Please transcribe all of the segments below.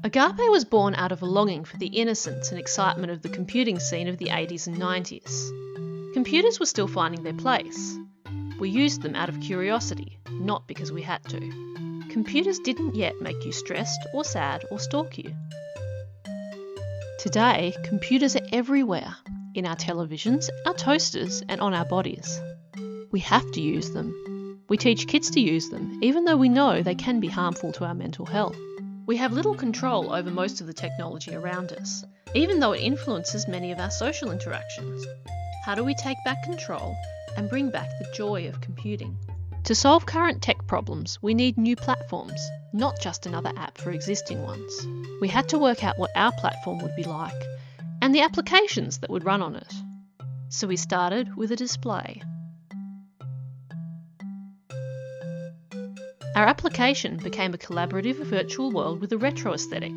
Agape was born out of a longing for the innocence and excitement of the computing scene of the 80s and 90s. Computers were still finding their place. We used them out of curiosity, not because we had to. Computers didn't yet make you stressed or sad or stalk you. Today, computers are everywhere, in our televisions, our toasters, and on our bodies. We have to use them. We teach kids to use them, even though we know they can be harmful to our mental health. We have little control over most of the technology around us, even though it influences many of our social interactions. How do we take back control and bring back the joy of computing? To solve current tech problems, we need new platforms, not just another app for existing ones. We had to work out what our platform would be like, and the applications that would run on it. So we started with a display. Our application became a collaborative virtual world with a retro aesthetic,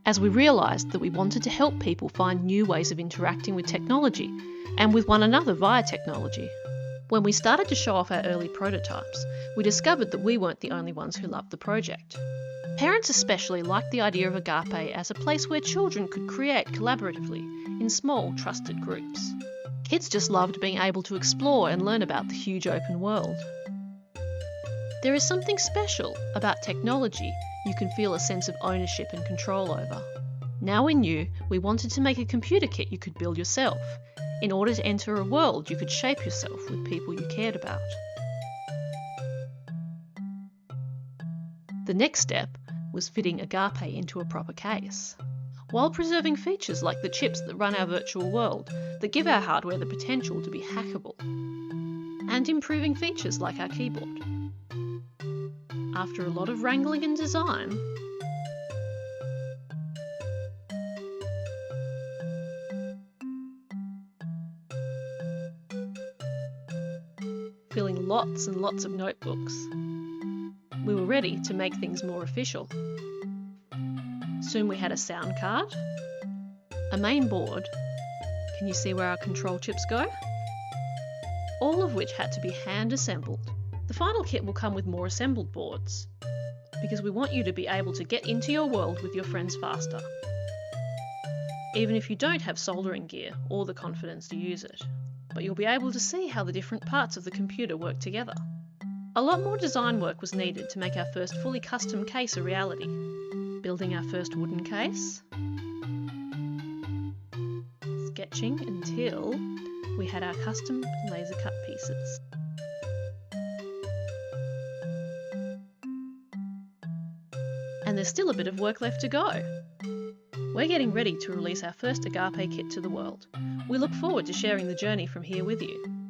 as we realised that we wanted to help people find new ways of interacting with technology and with one another via technology. When we started to show off our early prototypes, we discovered that we weren't the only ones who loved the project. Parents especially liked the idea of Agape as a place where children could create collaboratively in small, trusted groups. Kids just loved being able to explore and learn about the huge open world. There is something special about technology you can feel a sense of ownership and control over. Now we knew we wanted to make a computer kit you could build yourself, in order to enter a world you could shape yourself with people you cared about. The next step was fitting Agape into a proper case, while preserving features like the chips that run our virtual world, that give our hardware the potential to be hackable, and improving features like our keyboard. After a lot of wrangling and design, filling lots and lots of notebooks, we were ready to make things more official. Soon we had a sound card, a main board, can you see where our control chips go? All of which had to be hand assembled. The final kit will come with more assembled boards, because we want you to be able to get into your world with your friends faster, even if you don't have soldering gear or the confidence to use it, but you'll be able to see how the different parts of the computer work together. A lot more design work was needed to make our first fully custom case a reality. Building our first wooden case, sketching until we had our custom laser cut pieces. And there's still a bit of work left to go. We're getting ready to release our first Agape kit to the world. We look forward to sharing the journey from here with you.